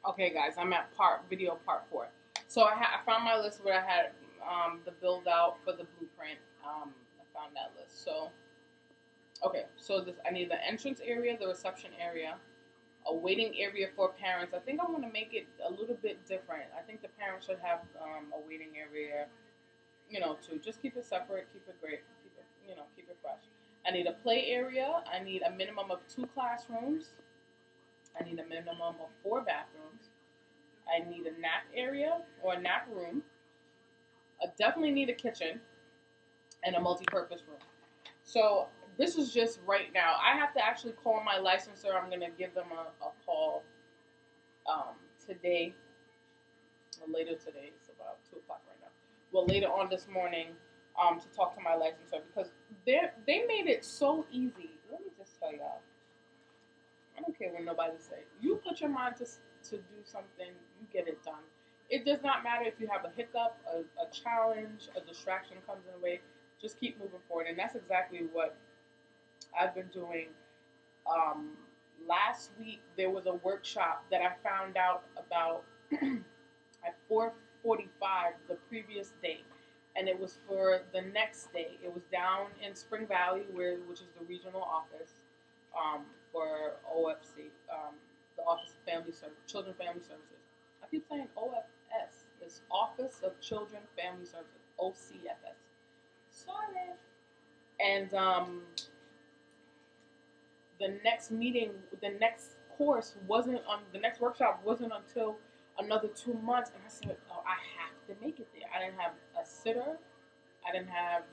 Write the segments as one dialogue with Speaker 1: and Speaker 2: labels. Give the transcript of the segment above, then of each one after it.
Speaker 1: Okay, guys, I'm at video part 4. So I found my list where I had the build out for the blueprint. I found that list. So okay, so this I need the entrance area, the reception area, a waiting area for parents. I think I want to make it a little bit different. I think the parents should have a waiting area, to just keep it separate, keep it great, keep it fresh. I need a play area. I need a minimum of 2 classrooms. I need a minimum of 4 bathrooms. I need a nap area or a nap room. I definitely need a kitchen and a multi-purpose room. So this is just right now. I have to actually call my licensor. I'm gonna give them a call today, or later today. It's about 2 o'clock right now. Well, later on this morning, to talk to my licensor because they made it so easy. Let me just tell y'all. I don't care what nobody say. You put your mind to do something, you get it done. It does not matter if you have a hiccup, a challenge, a distraction comes in the way. Just keep moving forward, and that's exactly what I've been doing. Um, Last week there was a workshop that I found out about at 4:45 the previous day, and it was for the next day. It was down in Spring Valley, which is the regional office for OFC, the Office of Children Family Services. I keep saying OFS. It's Office of Children Family Services, OCFS. Sorry. And the next meeting, the next course wasn't on. The next workshop wasn't until another 2 months. And I said, "Oh, I have to make it there." I didn't have a sitter. I didn't have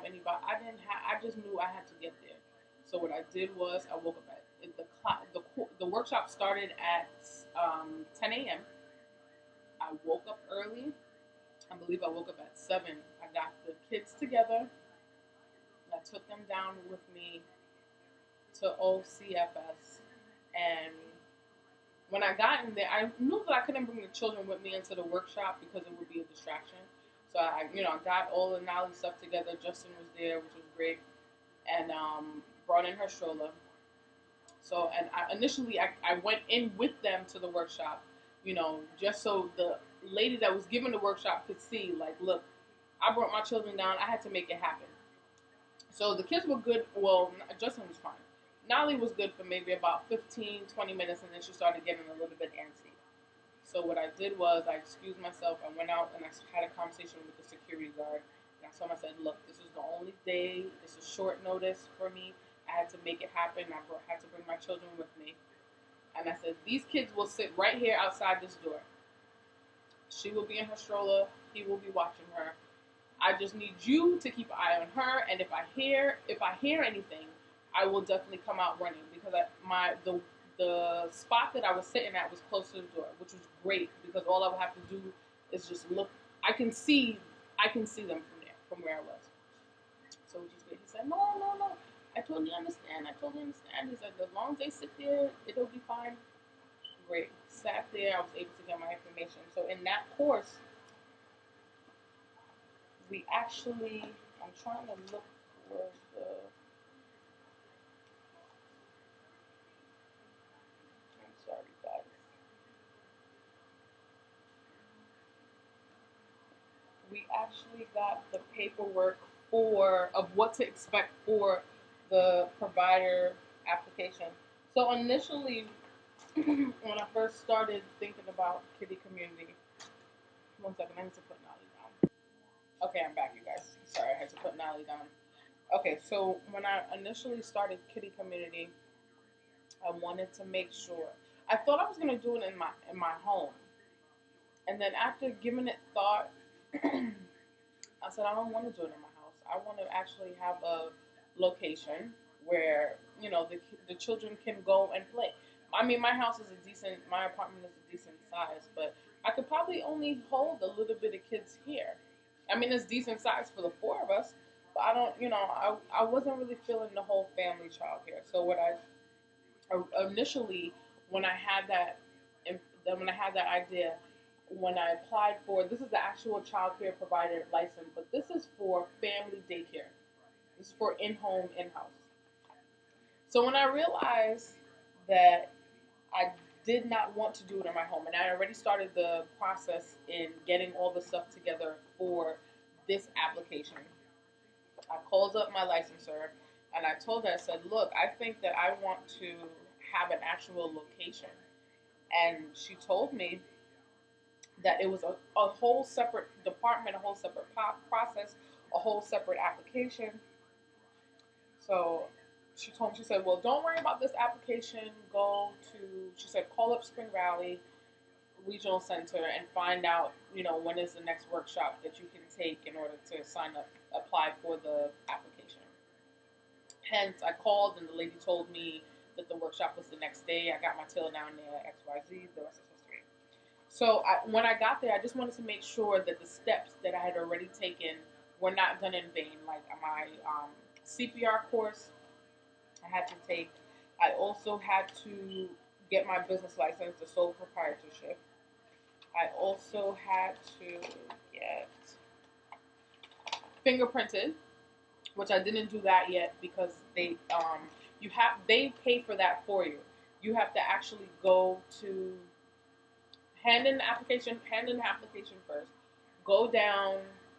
Speaker 1: anybody. I just knew I had to get there. So what I did was I woke up at the workshop started at 10 a.m. I woke up early. I believe I woke up at 7. I got the kids together. I took them down with me to OCFS, and when I got in there, I knew that I couldn't bring the children with me into the workshop because it would be a distraction. So I got all the knowledge stuff together. Justin was there, which was great, and brought in her stroller. So, and I went in with them to the workshop, just so the lady that was giving the workshop could see, like, look, I brought my children down. I had to make it happen. So the kids were good. Well, Justin was fine. Nolly was good for maybe about 15, 20 minutes, and then she started getting a little bit antsy. So what I did was I excused myself. I went out and I had a conversation with the security guard. And I told him, I said, look, this is the only day. This is short notice for me. I had to make it happen. Had to bring my children with me. And I said, these kids will sit right here outside this door. She will be in her stroller. He will be watching her. I just need you to keep an eye on her. And if I hear anything, I will definitely come out running because the spot that I was sitting at was close to the door, which was great because all I would have to do is just look. I can see them from there, from where I was. So which is great. He said, no, no, no. I totally understand. I totally understand. He said, as long as they sit there, it'll be fine. Great. Sat there. I was able to get my information. So in that course, we actually. I'm trying to look for the. I'm sorry, guys. We actually got the paperwork of what to expect for the provider application. So initially, when I first started thinking about Kiddie Kommunity, 1 second, I need to put Nolly down. Okay, I'm back, you guys. Sorry, I had to put Nolly down. Okay, so when I initially started Kiddie Kommunity, I wanted to make sure. I thought I was gonna do it in my home, and then after giving it thought, I said, I don't want to do it in my house. I want to actually have a location where the children can go and play. I mean, my apartment is a decent size, but I could probably only hold a little bit of kids here. I mean, it's decent size for the 4 of us, but I don't, I wasn't really feeling the whole family child here. So what initially, when I had that, when I had that idea, when I applied for, this is the actual child care provider license, but this is for family daycare. This is for in-home, in-house. So when I realized that I did not want to do it in my home, and I already started the process in getting all the stuff together for this application. I called up my licensor and I told her, I said, look, I think that I want to have an actual location. And she told me that it was a whole separate department, a whole separate process, a whole separate application. So she told me, she said, well, don't worry about this application. Go to, she said, call up Spring Valley Regional Center and find out, when is the next workshop that you can take in order to apply for the application. Hence, I called and the lady told me that the workshop was the next day. I got my tail down there, XYZ, the rest is history. So when I got there, I just wanted to make sure that the steps that I had already taken were not done in vain. Like my CPR course, I had to take. I also had to get my business license, the sole proprietorship. I also had to get fingerprinted, which I didn't do that yet because they pay for that for you. You have to actually go to hand in the application first. Go down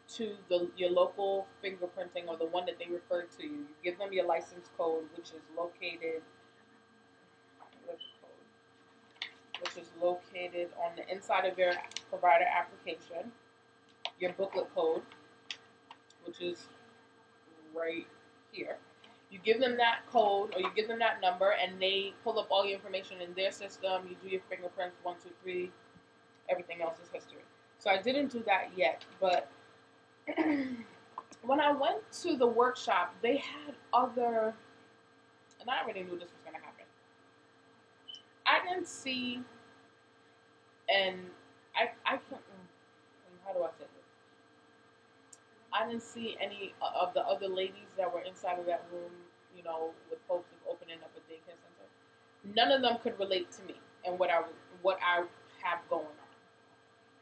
Speaker 1: to your local fingerprinting or the one that they refer to you. You give them your license code, which is located on the inside of your provider application. Your booklet code, which is right here. You give them that code or you give them that number and they pull up all your information in their system. You do your fingerprints, 1, 2, 3. Everything else is history. So I didn't do that yet, but when I went to the workshop, they had other, and I already knew this was going to happen. I didn't see, and I can't, how do I say this? I didn't see any of the other ladies that were inside of that room, with hopes of opening up a daycare center. None of them could relate to me and what I have going on.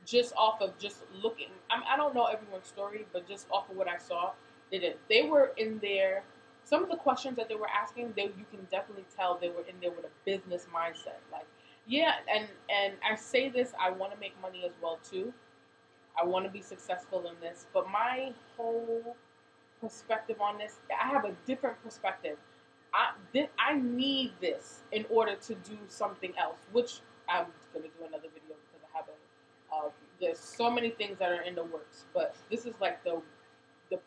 Speaker 1: Just off of just looking, I don't know everyone's story, but just off of what I saw, they were in there. Some of the questions that they were asking, you can definitely tell they were in there with a business mindset. Like, yeah, and I say this, I want to make money as well too. I want to be successful in this, but my whole perspective on this, I have a different perspective. I need this in order to do something else, which I'm going to do another video because I have there's so many things that are in the works, but this is like the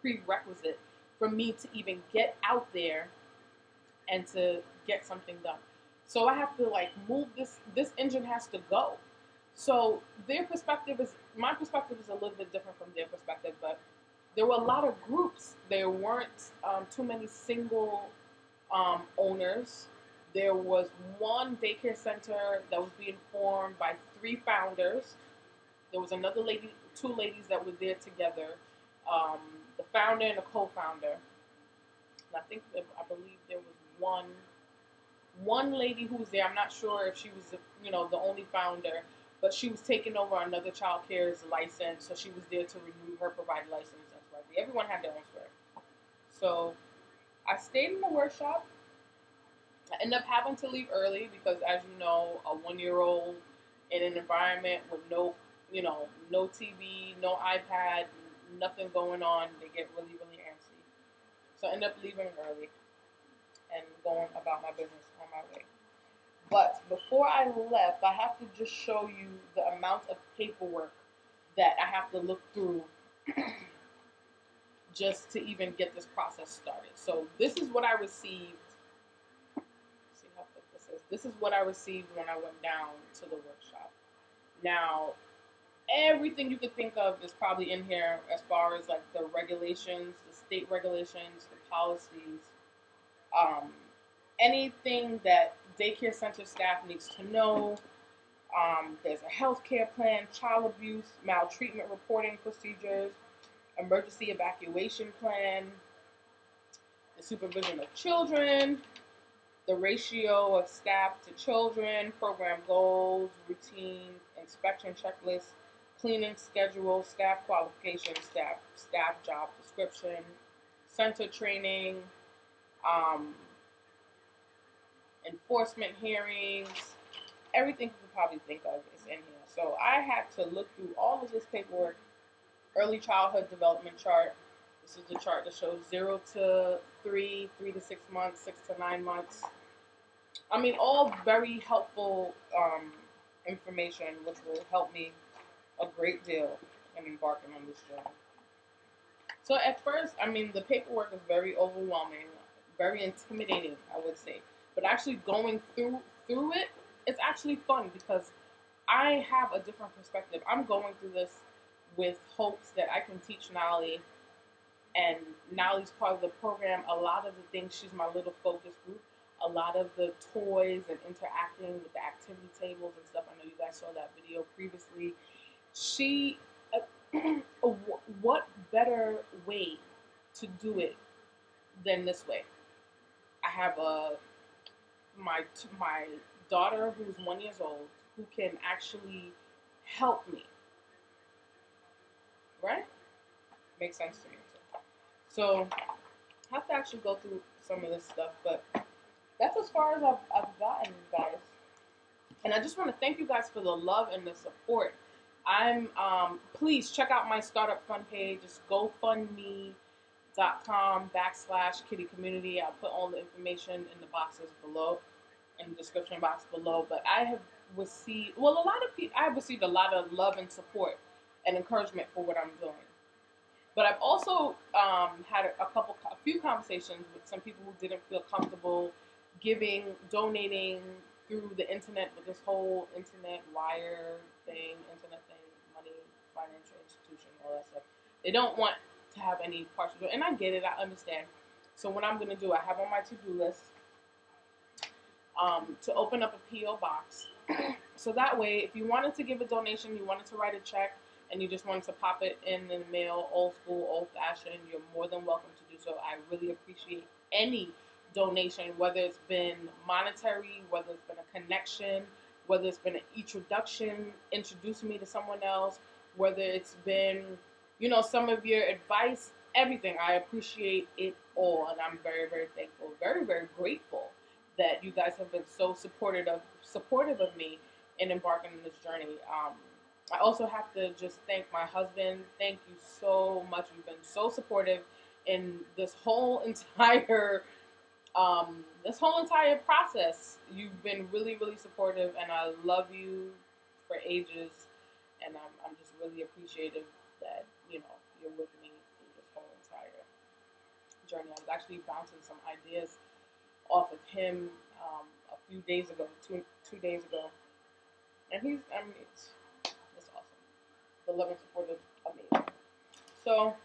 Speaker 1: prerequisite for me to even get out there and to get something done. So I have to move this engine has to go. So my perspective is a little bit different from their perspective, but there were a lot of groups. There weren't too many single owners. There was one daycare center that was being formed by 3 founders. There was another lady, 2 ladies that were there together, the founder and a co-founder. And I believe there was one lady who was there. I'm not sure if she was the only founder, but she was taking over another child care's license, so she was there to renew her provider license. That's right. Everyone had their own story. So I stayed in the workshop. I ended up having to leave early because, as you know, a 1-year-old in an environment with no TV, no iPad, nothing going on, they get really, really antsy. So I ended up leaving early and going about my business on my way. But before I left, I have to just show you the amount of paperwork that I have to look through just to even get this process started. So this is what I received. See how thick this is. This is what I received when I went down to the workshop. Now, everything you could think of is probably in here as far as the regulations, the state regulations, the policies, anything that daycare center staff needs to know. There's a health care plan, child abuse, maltreatment reporting procedures, emergency evacuation plan, the supervision of children, the ratio of staff to children, program goals, routines, inspection checklists, cleaning schedule, staff qualifications, staff job description, center training, enforcement hearings, everything you could probably think of is in here. So I had to look through all of this paperwork. Early childhood development chart. This is the chart that shows 0 to 3, 3 to 6 months, 6 to 9 months. I mean, all very helpful information, which will help me a great deal in embarking on this journey. So at first, I mean, the paperwork is very overwhelming, very intimidating, I would say. But actually going through it, it's actually fun because I have a different perspective. I'm going through this with hopes that I can teach Nolly, and Nolly's part of the program. A lot of the things, she's my little focus group. A lot of the toys and interacting with the activity tables and stuff. I know you guys saw that video previously. She, what better way to do it than this way? I have my daughter who's 1 year old who can actually help me. Right? Makes sense to me too. So I have to actually go through some of this stuff, but that's as far as I've gotten, guys. And I just want to thank you guys for the love and the support. Please check out my startup fund page. It's gofundme.com/Kiddie Kommunity. I'll put all the information in the boxes below, in the description box below. But I have received, I've received a lot of love and support and encouragement for what I'm doing. But I've also had a few conversations with some people who didn't feel comfortable donating through the internet with this whole internet wire thing, money, financial institution, all that stuff. They don't want to have any partial, and I get it, I understand. So what I'm going to do, I have on my to-do list to open up a P.O. box. So that way, if you wanted to give a donation, you wanted to write a check, and you just wanted to pop it in the mail, old school, old fashioned, you're more than welcome to do so. I really appreciate any donation, whether it's been monetary, whether it's been a connection, whether it's been an introduction, introducing me to someone else, whether it's been, some of your advice, everything. I appreciate it all, and I'm very, very thankful, very, very grateful that you guys have been so supportive of me in embarking on this journey. I also have to just thank my husband. Thank you so much. You've been so supportive in this whole entire process. You've been really, really supportive, and I love you for ages. And I'm just really appreciative that you're with me through this whole entire journey. I was actually bouncing some ideas off of him a few days ago, two days ago, and it's awesome. The love and support is amazing. So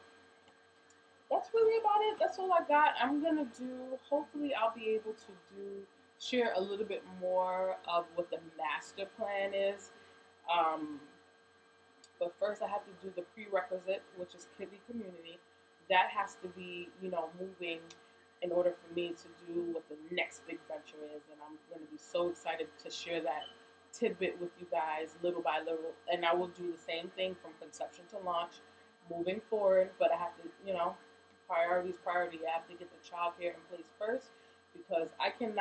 Speaker 1: that's really about it. That's all I got. Hopefully I'll be able to share a little bit more of what the master plan is. But first I have to do the prerequisite, which is Kiddie Kommunity. That has to be, moving in order for me to do what the next big venture is. And I'm going to be so excited to share that tidbit with you guys little by little. And I will do the same thing from conception to launch, moving forward. But I have to, priority. I have to get the child care in place first, because I can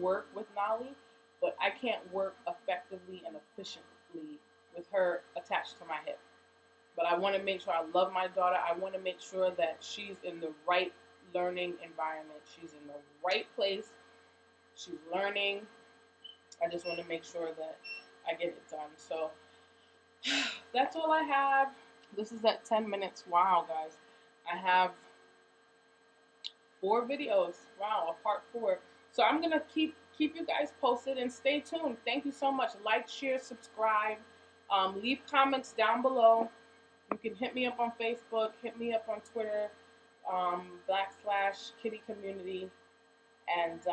Speaker 1: work with Nolly, but I can't work effectively and efficiently with her attached to my hip. But I want to make sure I love my daughter. I want to make sure that she's in the right learning environment. She's in the right place. She's learning. I just want to make sure that I get it done. So that's all I have. This is at 10 minutes. Wow, guys. I have 4 videos. Wow, a part 4. So I'm going to keep you guys posted, and stay tuned. Thank you so much. Like, share, subscribe. Leave comments down below. You can hit me up on Facebook, hit me up on Twitter, /Kiddie Kommunity, and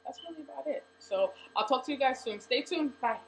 Speaker 1: that's really about it. So I'll talk to you guys soon. Stay tuned. Bye.